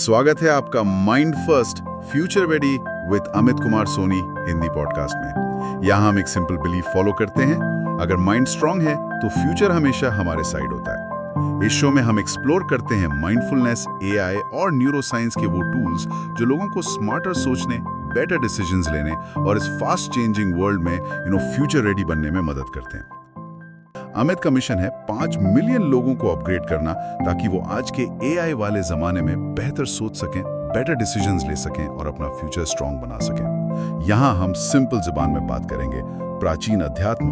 स्वागत है आपका mind first future ready with Amit Kumar Soni Hindi podcast में। यहाँ हम एक सिंपल बिलीफ फॉलो करते हैं, अगर माइंड स्ट्रांग है तो फ्यूचर हमेशा हमारे साइड होता है। इस शो में हम एक्सप्लोर करते हैं माइंडफुलनेस, एआई और न्यूरोसाइंस के वो टूल्स जो लोगों को स्मार्टर सोचने, बेटर डिसीजंस लेने और इस फास्ट चेंजिंग वर्ल्ड में फ्यूचर रेडी बनने में मदद करते हैं। अमित का मिशन है 5 मिलियन लोगों को अपग्रेड करना, ताकि वो आज के एआई वाले जमाने में बेहतर सोच सकें, बेटर डिसीजंस ले सकें और अपना फ्यूचर स्ट्रांग बना सकें। यहाँ हम सिंपल जुबान में बात करेंगे प्राचीन अध्यात्म,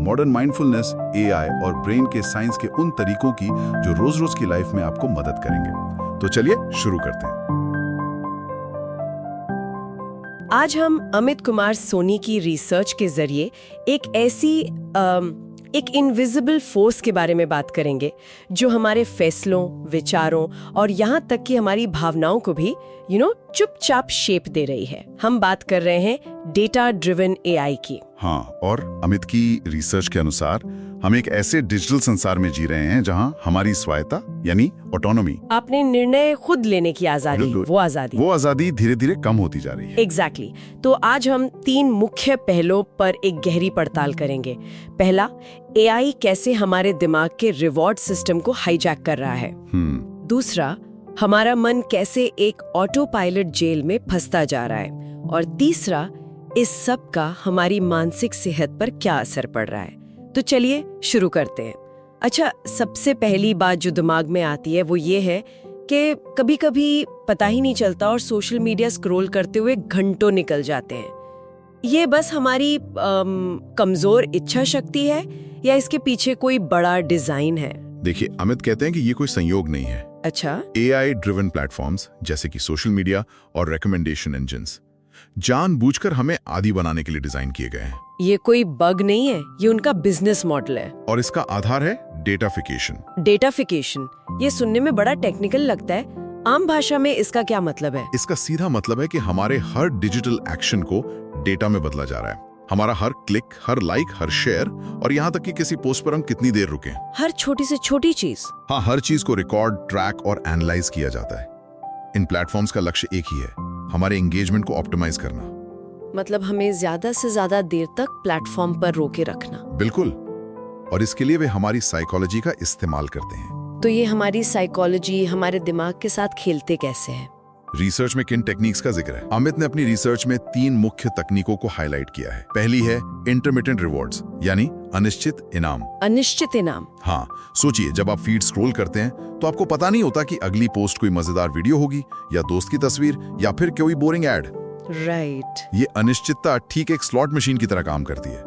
मॉडर्न माइंडफुलनेस, एआई और ब्रेन के साइंस के उन तरीकों की जो रोज रोज की लाइफ में आपको मदद करेंगे। तो चलिए शुरू करते हैं। आज हम अमित कुमार सोनी की रिसर्च के जरिए एक इनविजिबल फोर्स के बारे में बात करेंगे जो हमारे फैसलों, विचारों और यहाँ तक कि हमारी भावनाओं को भी चुपचाप शेप दे रही है। हम बात कर रहे हैं डेटा ड्रिवन एआई की। हाँ, और अमित की रिसर्च के अनुसार हम एक ऐसे डिजिटल संसार में जी रहे हैं जहाँ हमारी स्वायत्ता यानी ऑटोनॉमी, आपने निर्णय खुद लेने की आजादी, वो आजादी धीरे धीरे कम होती जा रही है। एग्जैक्टली। तो आज हम 3 मुख्य पहलुओं पर एक गहरी पड़ताल करेंगे। पहला, एआई कैसे हमारे दिमाग के रिवॉर्ड सिस्टम को हाईजैक कर रहा है। दूसरा, हमारा मन कैसे एक ऑटो पायलट जेल में फंसता जा रहा है। और तीसरा, इस सब का हमारी मानसिक सेहत पर क्या असर पड़ रहा है। तो चलिए शुरू करते हैं। अच्छा, सबसे पहली बात जो दिमाग में आती है वो ये है कि कभी कभी पता ही नहीं चलता और सोशल मीडिया स्क्रॉल करते हुए घंटों निकल जाते हैं। ये बस हमारी कमजोर इच्छा शक्ति है या इसके पीछे कोई बड़ा डिजाइन है? देखिए, अमित कहते हैं कि ये कोई संयोग नहीं है। अच्छा। एआई ड्रिवन प्लेटफॉर्म्स जैसे कि सोशल मीडिया और रिकमेंडेशन इंजन्स जानबूझकर हमें आदी बनाने के लिए डिजाइन किए गए हैं। ये कोई बग नहीं है, ये उनका बिजनेस मॉडल है। और इसका आधार है डेटाफिकेशन। डेटाफिकेशन, ये सुनने में बड़ा टेक्निकल लगता है। आम भाषा में इसका क्या मतलब है? इसका सीधा मतलब है कि हमारे हर डिजिटल एक्शन को डेटा में बदला जा रहा है। हमारा हर क्लिक, हर लाइक, हर शेयर और यहाँ तक कि किसी पोस्ट पर हम कितनी देर रुके, हर छोटी से छोटी चीज। हाँ, हर चीज को रिकॉर्ड, ट्रैक और एनालाइज किया जाता है। इन प्लेटफॉर्म्स का लक्ष्य एक ही है, हमारे एंगेजमेंट को ऑप्टिमाइज करना। मतलब हमें ज्यादा से ज्यादा देर तक प्लेटफॉर्म पर रोके रखना। बिल्कुल। और इसके लिए वे हमारी साइकोलॉजी का इस्तेमाल करते हैं। तो ये हमारी साइकोलॉजी हमारे दिमाग के साथ खेलते कैसे है? रिसर्च में किन टेक्निक्स का जिक्र है? अमित ने अपनी रिसर्च में 3 मुख्य तकनीकों को हाईलाइट किया है। पहली है इंटरमिटेंट रिवॉर्ड्स, यानी अनिश्चित इनाम। अनिश्चित इनाम? हाँ, सोचिए, जब आप फीड स्क्रॉल करते हैं तो आपको पता नहीं होता कि अगली पोस्ट कोई मजेदार वीडियो होगी या दोस्त की तस्वीर या फिर कोई बोरिंग एड। राइट। ये अनिश्चितता ठीक एक स्लॉट मशीन की तरह काम करती है।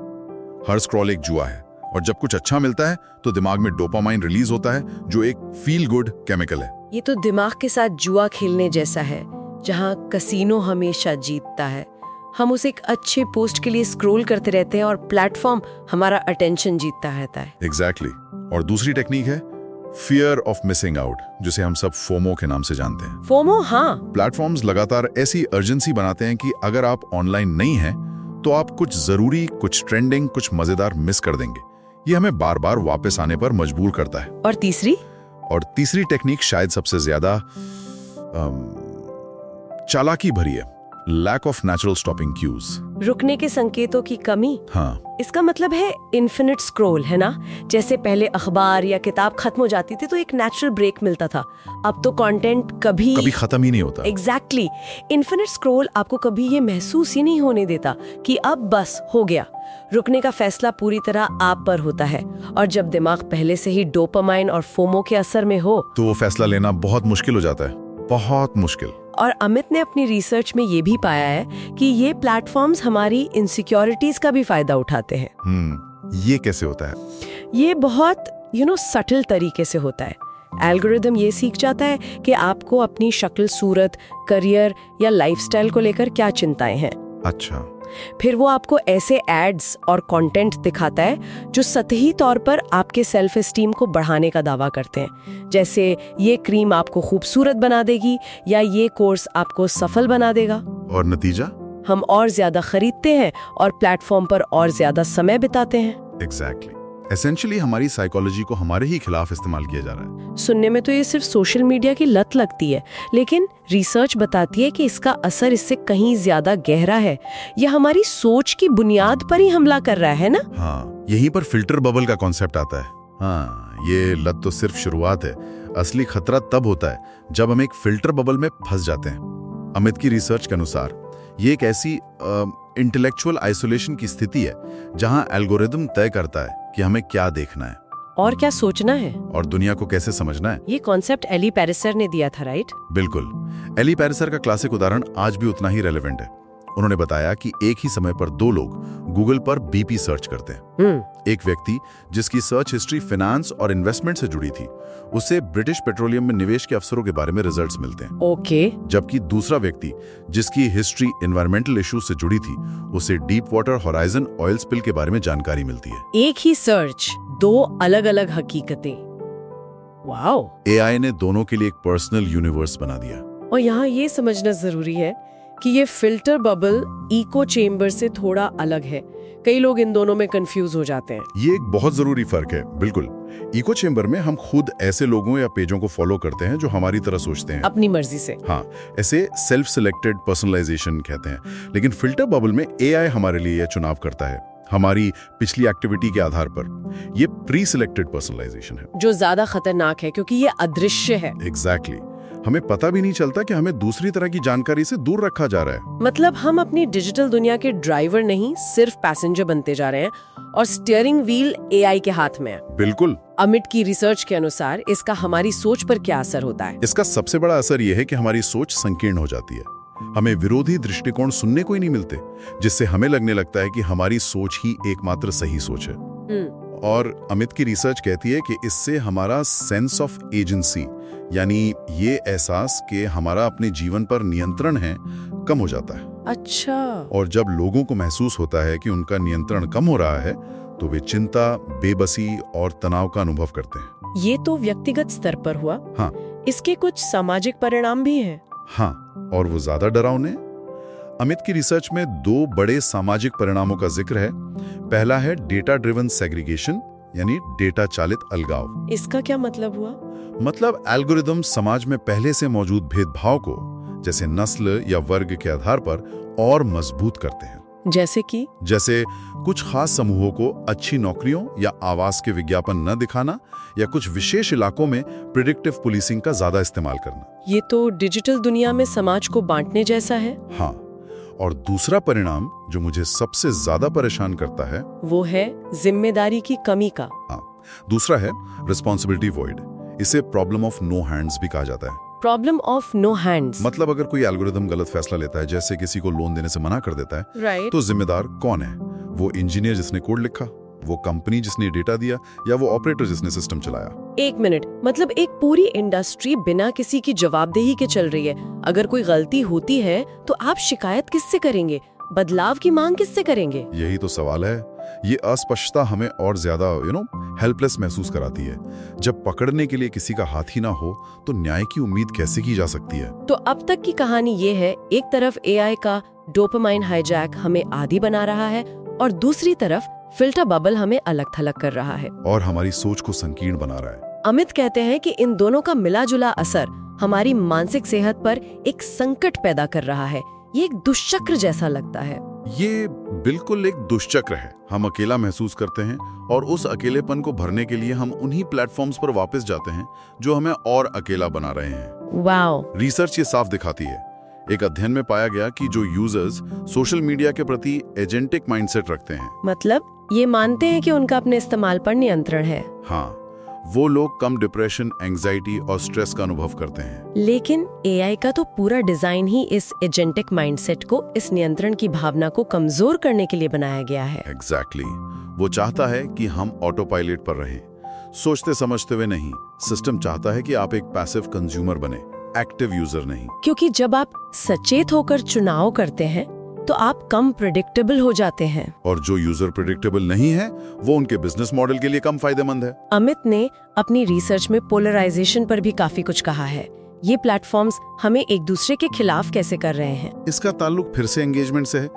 हर स्क्रॉल एक जुआ है और जब कुछ अच्छा मिलता है तो दिमाग में डोपामाइन रिलीज होता है, जो एक फील गुड केमिकल है। ये तो दिमाग के साथ जुआ खेलने जैसा है, जहाँ कसीनो हमेशा जीतता है। हम उस एक अच्छे पोस्ट के लिए स्क्रॉल करते रहते हैं और प्लेटफॉर्म हमारा अटेंशन जीतता रहता है। एग्जैक्टली। और दूसरी टेक्निक है फियर ऑफ मिसिंग आउट, जिसे हम सब फोमो के नाम से जानते हैं। फोमो? हाँ। प्लेटफॉर्म्स लगातार ऐसी अर्जेंसी बनाते हैं कि अगर आप ऑनलाइन नहीं हैं तो आप कुछ जरूरी, कुछ ट्रेंडिंग, कुछ मजेदार मिस कर देंगे। ये हमें बार बार वापस आने पर मजबूर करता है। और तीसरी टेक्निक शायद सबसे ज्यादा चालाकी भरी है, lack of natural stopping cues, रुकने के संकेतों की कमी। हाँ, इसका मतलब है इन्फिनिट स्क्रॉल, है ना? जैसे पहले अखबार या किताब खत्म हो जाती थी तो एक नेचुरल ब्रेक मिलता था, अब तो कंटेंट कभी खत्म ही नहीं होता। एग्जैक्टली। इन्फिनिट स्क्रॉल आपको कभी ये महसूस ही नहीं होने देता कि अब बस हो गया। रुकने का फैसला पूरी तरह आप पर होता है, और जब दिमाग पहले से ही डोपामाइन और फोमो के असर में हो तो वो फैसला लेना बहुत मुश्किल हो जाता है, बहुत मुश्किल। और अमित ने अपनी रिसर्च में ये भी पाया है कि ये प्लेटफॉर्म्स हमारी इनसिक्योरिटीज का भी फायदा उठाते हैं। ये कैसे होता है? ये बहुत सटल तरीके से होता है। एल्गोरिदम ये सीख जाता है कि आपको अपनी शक्ल, सूरत, करियर या लाइफस्टाइल को लेकर क्या चिंताएं हैं। अच्छा। फिर वो आपको ऐसे एड्स और कंटेंट दिखाता है जो सतही तौर पर आपके सेल्फ एस्टीम को बढ़ाने का दावा करते हैं, जैसे ये क्रीम आपको खूबसूरत बना देगी या ये कोर्स आपको सफल बना देगा। और नतीजा? हम और ज्यादा खरीदते हैं और प्लेटफॉर्म पर और ज्यादा समय बिताते हैं। एग्जैक्टली। एसेंशियली हमारी साइकोलॉजी को हमारे ही खिलाफ इस्तेमाल किया जा रहा है। सुनने में तो ये सिर्फ सोशल मीडिया की लत लगती है, लेकिन रिसर्च बताती है कि इसका असर इससे कहीं ज्यादा गहरा है। यह हमारी सोच की बुनियाद पर ही हमला कर रहा है ना। हाँ, यहीं पर फिल्टर बबल का कॉन्सेप्ट आता है। हाँ, ये लत तो सिर्फ शुरुआत है। असली खतरा तब होता है जब हम एक फिल्टर बबल में फंस जाते हैं। अमित की रिसर्च के अनुसार ये एक ऐसी इंटेलेक्चुअल आइसोलेशन की स्थिति है जहां एल्गोरिदम तय करता है कि हमें क्या देखना है और क्या सोचना है और दुनिया को कैसे समझना है। ये कॉन्सेप्ट एली पैरिसर ने दिया था, राइट? बिल्कुल। एली पैरिसर का क्लासिक उदाहरण आज भी उतना ही रेलेवेंट है। उन्होंने बताया कि एक ही समय पर दो लोग गूगल पर बीपी सर्च करते हैं। एक व्यक्ति जिसकी सर्च हिस्ट्री फाइनेंस और इन्वेस्टमेंट से जुड़ी थी, उसे ब्रिटिश पेट्रोलियम में निवेश के अवसरों के बारे में रिजल्ट्स मिलते हैं। ओके। जबकि दूसरा व्यक्ति जिसकी हिस्ट्री एनवायरमेंटल इश्यूज से जुड़ी थी, उसे deep water horizon oil spill के बारे में जानकारी मिलती है। एक ही सर्च, दो अलग अलग हकीकतें। वाओ। एआई ने दोनों के लिए एक पर्सनल यूनिवर्स बना दिया। और यहाँ ये समझना जरूरी है कि ये फिल्टर बबल इको चेम्बर से थोड़ा अलग है। कई लोग इन दोनों में कंफ्यूज हो जाते हैं। ये एक बहुत जरूरी फर्क है। बिल्कुल, इको चेम्बर में हम खुद ऐसे लोगों या पेजों को फॉलो करते हैं जो हमारी तरह सोचते हैं, अपनी मर्जी से। हाँ, ऐसे सेल्फ सिलेक्टेड पर्सनलाइजेशन कहते हैं। लेकिन फिल्टर बबल में एआई हमारे लिए यह चुनाव करता है, हमारी पिछली एक्टिविटी के आधार पर। ये प्री सिलेक्टेड पर्सनलाइजेशन है, जो ज्यादा खतरनाक है क्योंकि ये अदृश्य है। एग्जैक्टली। हमें पता भी नहीं चलता कि हमें दूसरी तरह की जानकारी से दूर रखा जा रहा है। मतलब हम अपनी डिजिटल दुनिया के ड्राइवर नहीं, सिर्फ पैसेंजर बनते जा रहे हैं और स्टीयरिंग व्हील एआई के हाथ में है। बिल्कुल। अमित की रिसर्च के अनुसार इसका हमारी सोच पर क्या असर होता है? इसका सबसे बड़ा असर यह है कि हमारी सोच संकीर्ण हो जाती है। हमें विरोधी दृष्टिकोण सुनने को ही नहीं मिलते, जिससे हमें लगने लगता है कि हमारी सोच ही एकमात्र सही सोच है। और अमित की रिसर्च कहती है कि इससे हमारा सेंस ऑफ एजेंसी, यानी ये एहसास कि हमारा अपने जीवन पर नियंत्रण है, कम हो जाता है। अच्छा। और जब लोगों को महसूस होता है कि उनका नियंत्रण कम हो रहा है, तो वे चिंता, बेबसी और तनाव का अनुभव करते हैं। ये तो व्यक्तिगत स्तर पर हुआ। हाँ। इसके कुछ सामाजिक परिणाम भी हैं। हाँ, और वो ज्यादा डरावने। अमित की रिसर्च में दो बड़े सामाजिक परिणामों का जिक्र है। पहला है डेटा ड्रिवन सेग्रीगेशन, यानी डेटा चालित अलगाव। इसका क्या मतलब हुआ? मतलब एल्गोरिदम समाज में पहले से मौजूद भेदभाव को, जैसे नस्ल या वर्ग के आधार पर, और मजबूत करते हैं। जैसे कुछ खास समूहों को अच्छी नौकरियों या आवास के विज्ञापन न दिखाना, या कुछ विशेष इलाकों में प्रिडिक्टिव पुलिसिंग का ज्यादा इस्तेमाल करना। ये तो डिजिटल दुनिया में समाज को बांटने जैसा है। हाँ, और दूसरा परिणाम जो मुझे सबसे ज्यादा परेशान करता है, वो है जिम्मेदारी की कमी का। हाँ, दूसरा है रिस्पॉन्सिबिलिटी वॉइड। इसे प्रॉब्लम ऑफ नो हैंड्स भी कहा जाता है। प्रॉब्लम ऑफ नो हैंड्स मतलब अगर कोई एल्गोरिदम गलत फैसला लेता है, जैसे किसी को लोन देने से मना कर देता है, राइट। तो जिम्मेदार कौन है? वो इंजीनियर जिसने कोड लिखा, वो कंपनी जिसने डेटा दिया, या वो ऑपरेटर जिसने सिस्टम चलाया? एक मिनट, मतलब एक पूरी इंडस्ट्री बिना किसी की जवाबदेही के चल रही है। अगर कोई गलती होती है तो आप शिकायत किससे करेंगे? बदलाव की मांग किससे करेंगे? यही तो सवाल है। ये अस्पष्टता हमें और ज्यादा हेल्पलेस महसूस कराती है। जब पकड़ने के लिए किसी का हाथ ही ना हो, तो न्याय की उम्मीद कैसे की जा सकती है? तो अब तक की कहानी ये है, एक तरफ एआई का डोपामाइन हाईजैक हमें आदी बना रहा है, और दूसरी तरफ फिल्टर बबल हमें अलग थलग कर रहा है और हमारी सोच को संकीर्ण बना रहा है। अमित कहते हैं कि इन दोनों का मिला जुला असर हमारी मानसिक सेहत पर एक संकट पैदा कर रहा है। ये एक दुष्चक्र जैसा लगता है। ये बिल्कुल एक दुष्चक्र है। हम अकेला महसूस करते हैं, और उस अकेलेपन को भरने के लिए हम उन्हीं प्लेटफॉर्म्स पर वापस जाते हैं जो हमें और अकेला बना रहे हैं। वाओ। रिसर्च ये साफ दिखाती है। एक अध्ययन में पाया गया कि जो यूजर्स सोशल मीडिया के प्रति एजेंटिक माइंडसेट रखते हैं, मतलब ये मानते हैं कि उनका अपने इस्तेमाल पर नियंत्रण है, हाँ, वो लोग कम डिप्रेशन, एंजाइटी और स्ट्रेस का अनुभव करते हैं। लेकिन एआई का तो पूरा डिजाइन ही इस एजेंटिक माइंडसेट को, इस नियंत्रण की भावना को कमजोर करने के लिए बनाया गया है। एग्जैक्टली। वो चाहता है कि हम ऑटो पायलट पर रहें, सोचते समझते हुए नहीं। सिस्टम चाहता है कि आप एक पैसिव कंज्यूमर बने, एक्टिव यूजर नहीं। क्योंकि जब आप सचेत होकर चुनाव करते हैं तो आप कम प्रेडिक्टेबल हो जाते हैं, और जो यूजर प्रेडिक्टेबल नहीं है, वो उनके बिजनेस मॉडल के लिए कम फायदेमंद है। अमित ने अपनी रिसर्च में पोलराइजेशन पर भी काफी कुछ कहा है। ये प्लेटफॉर्म्स हमें एक दूसरे के खिलाफ कैसे कर रहे हैं? इसका ताल्लुक फिर से एंगेजमेंट से है।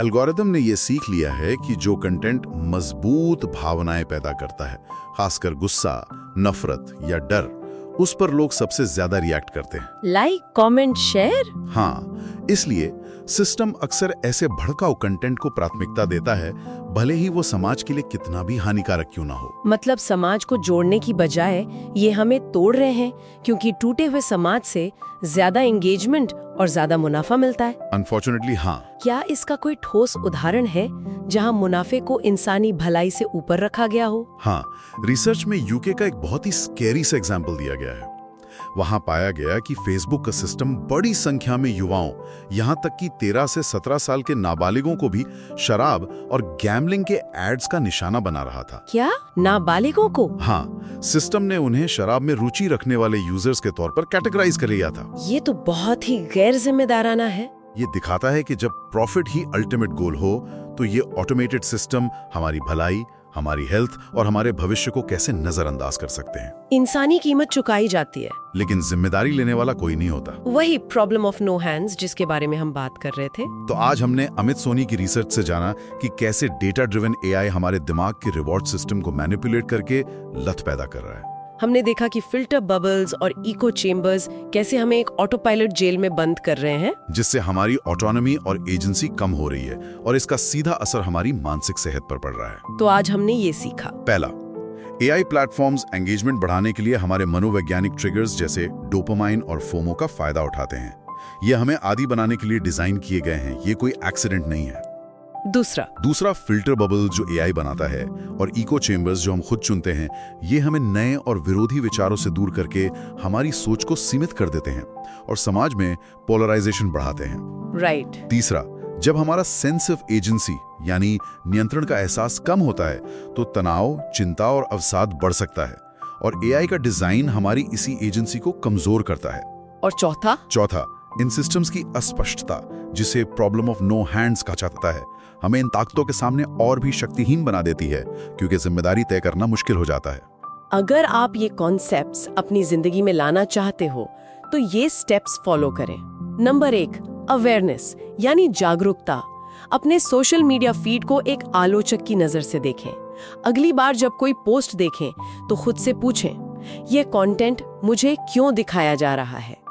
एल्गोरिदम ने ये सीख लिया है कि जो कंटेंट मजबूत भावनाएं पैदा करता है, खासकर गुस्सा, नफरत या डर, उस पर लोग सबसे ज्यादा रिएक्ट करते हैं। Like, comment, share. हाँ, इसलिए सिस्टम अक्सर ऐसे भड़काऊ कंटेंट को प्राथमिकता देता है, भले ही वो समाज के लिए कितना भी हानिकारक क्यों ना हो। मतलब समाज को जोड़ने की बजाय ये हमें तोड़ रहे हैं, क्योंकि टूटे हुए समाज से ज्यादा एंगेजमेंट और ज्यादा मुनाफा मिलता है। अनफॉर्चुनेटली हाँ। क्या इसका कोई ठोस उदाहरण है जहां मुनाफे को इंसानी भलाई से ऊपर रखा गया हो? हाँ, रिसर्च में यूके का एक बहुत ही स्कैरी सा एग्जाम्पल दिया गया है। वहां पाया गया कि फेसबुक का सिस्टम बड़ी संख्या में युवाओं, यहां तक कि 13 से 17 साल के नाबालिगों को भी शराब और गैम्बलिंग के एड्स का निशाना बना रहा था। क्या, नाबालिगों को? हाँ, सिस्टम ने उन्हें शराब में रुचि रखने वाले यूजर्स के तौर पर कैटेगराइज कर लिया था। ये तो बहुत ही गैर जिम्मेदाराना है। ये दिखाता है कि जब प्रॉफिट ही अल्टीमेट गोल हो, तो ये ऑटोमेटेड सिस्टम हमारी भलाई, हमारी हेल्थ और हमारे भविष्य को कैसे नजरअंदाज कर सकते हैं। इंसानी कीमत चुकाई जाती है, लेकिन जिम्मेदारी लेने वाला कोई नहीं होता। वही प्रॉब्लम ऑफ नो हैंड्स जिसके बारे में हम बात कर रहे थे। तो आज हमने अमित सोनी की रिसर्च से जाना कि कैसे डेटा ड्रिवन एआई हमारे दिमाग के रिवॉर्ड सिस्टम को मैनिपुलेट करके लत पैदा कर रहा है। हमने देखा कि फिल्टर बबल्स और इको चेम्बर्स कैसे हमें एक ऑटो पायलट जेल में बंद कर रहे हैं, जिससे हमारी ऑटोनॉमी और एजेंसी कम हो रही है और इसका सीधा असर हमारी मानसिक सेहत पर पड़ रहा है। तो आज हमने ये सीखा। पहला, एआई प्लेटफॉर्म्स एंगेजमेंट बढ़ाने के लिए हमारे मनोवैज्ञानिक ट्रिगर्स जैसे डोपामाइन और फोमो का फायदा उठाते हैं। ये हमें आदी बनाने के लिए डिजाइन किए गए हैं, ये कोई एक्सीडेंट नहीं है। दूसरा फिल्टर बबल जो एआई बनाता है और इको चेम्बर्स जो हम खुद चुनते हैं, ये हमें नए और विरोधी विचारों से दूर करके हमारी सोच को सीमित कर देते हैं और समाज में पोलराइजेशन बढ़ाते हैं। राइट। तीसरा, जब हमारा सेंस ऑफ एजेंसी यानी नियंत्रण का एहसास कम होता है, तो तनाव, चिंता और अवसाद बढ़ सकता है और एआई का डिजाइन हमारी इसी एजेंसी को कमजोर करता है। और चौथा, इन सिस्टम्स की अस्पष्टता, जिसे प्रॉब्लम ऑफ नो हैंड्स कहा जाता है, हमें इन ताकतों के सामने और भी शक्तिहीन बना देती है, क्योंकि जिम्मेदारी तय करना मुश्किल हो जाता है। अगर आप ये कॉन्सेप्ट्स अपनी जिंदगी में लाना चाहते हो, तो ये स्टेप्स फॉलो करें। नंबर 1, अवेयरनेस यानी जागरूकता। अपने सोशल मीडिया फीड को एक आलोचक की नजर से देखें। अगली बार जब कोई पोस्ट देखें, तो खुद से पूछें, ये कंटेंट मुझे क्यों दिखाया जा रहा है?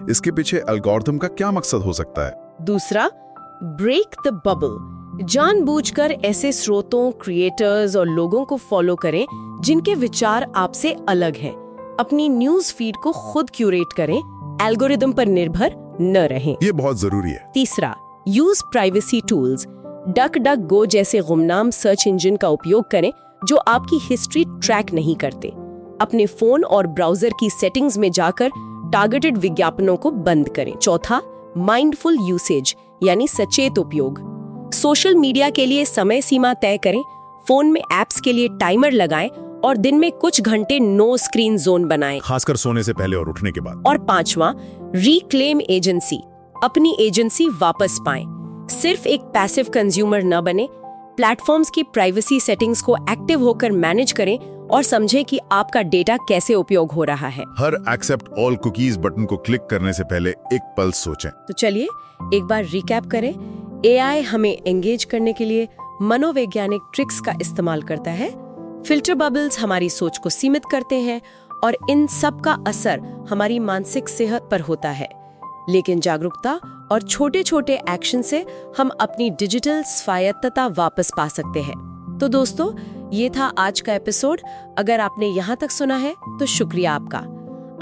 इसके पीछे एल्गोरिथम का क्या मकसद हो सकता है? दूसरा, ब्रेक द बबल। जानबूझकर ऐसे स्रोतों, क्रिएटर्स और लोगों को फॉलो करें जिनके विचार आपसे अलग हैं। अपनी न्यूज फीड को खुद क्यूरेट करें, एल्गोरिदम पर निर्भर न रहें। ये बहुत जरूरी है। तीसरा, यूज प्राइवेसी टूल्स। डक-डक-गो जैसे गुमनाम सर्च इंजन का उपयोग करें जो आपकी हिस्ट्री ट्रैक नहीं करते। अपने फोन और ब्राउजर की सेटिंग्स में जाकर टारगेटेड विज्ञापनों को बंद करें। चौथा, माइंडफुल यूसेज यानी सचेत उपयोग। सोशल मीडिया के लिए समय सीमा तय करें, फोन में एप्स के लिए टाइमर लगाएं और दिन में कुछ घंटे नो स्क्रीन जोन बनाएं, खासकर सोने से पहले और उठने के बाद। और पांचवा, रिक्लेम एजेंसी। अपनी एजेंसी वापस पाएं। सिर्फ एक पैसिव कंज्यूमर न बने। प्लेटफॉर्म्स की प्राइवेसी सेटिंग्स को एक्टिव होकर मैनेज करें और समझें कि आपका डेटा कैसे उपयोग हो रहा है। हर एक्सेप्ट ऑल कुकीज बटन को क्लिक करने से पहले एक पल सोचें। तो चलिए एक बार रिकैप करें। एआई हमें एंगेज करने के लिए मनोवैज्ञानिक ट्रिक्स का इस्तेमाल करता है। फिल्टर बबल्स हमारी सोच को सीमित करते हैं और इन सब का असर हमारी मानसिक सेहत पर होता है। लेकिन जागरूकता और छोटे छोटे एक्शन से हम अपनी डिजिटल स्वायत्तता वापस पा सकते हैं। तो दोस्तों, ये था आज का एपिसोड। अगर आपने यहाँ तक सुना है तो शुक्रिया आपका।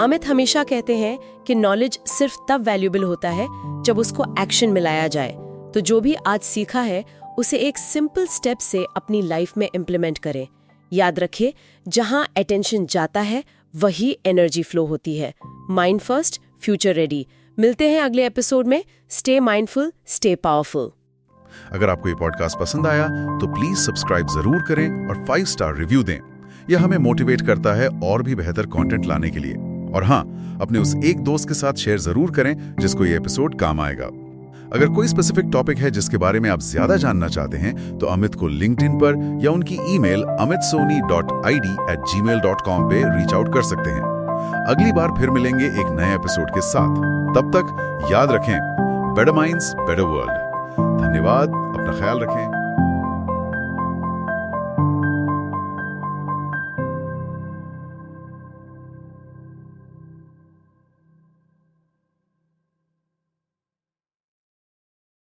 अमित हमेशा कहते हैं कि नॉलेज सिर्फ तब वैल्यूएबल होता है जब उसको एक्शन में लाया जाए। तो जो भी आज सीखा है उसे एक सिंपल स्टेप से अपनी लाइफ में इम्प्लीमेंट करें। याद रखिए, जहां अटेंशन जाता है वही एनर्जी फ्लो होती है। Mind first, future ready. मिलते हैं अगले एपिसोड में। Stay mindful, stay powerful. अगर आपको ये पॉडकास्ट पसंद आया तो प्लीज सब्सक्राइब जरूर करें और 5 स्टार रिव्यू दें। यह हमें मोटिवेट करता है और भी बेहतर कंटेंट लाने के लिए। और हाँ, अपने उस एक दोस्त के साथ शेयर जरूर करें जिसको ये एपिसोड काम आएगा। अगर कोई स्पेसिफिक टॉपिक है जिसके बारे में आप ज्यादा जानना चाहते हैं तो अमित को लिंक्डइन पर या उनकी ईमेल amitsoni.id@gmail.com पे रीच आउट कर सकते हैं। अगली बार फिर मिलेंगे एक नए एपिसोड के साथ। तब तक याद रखें, बेटर माइंड्स, बेटर वर्ल्ड। धन्यवाद। अपना ख्याल रखें।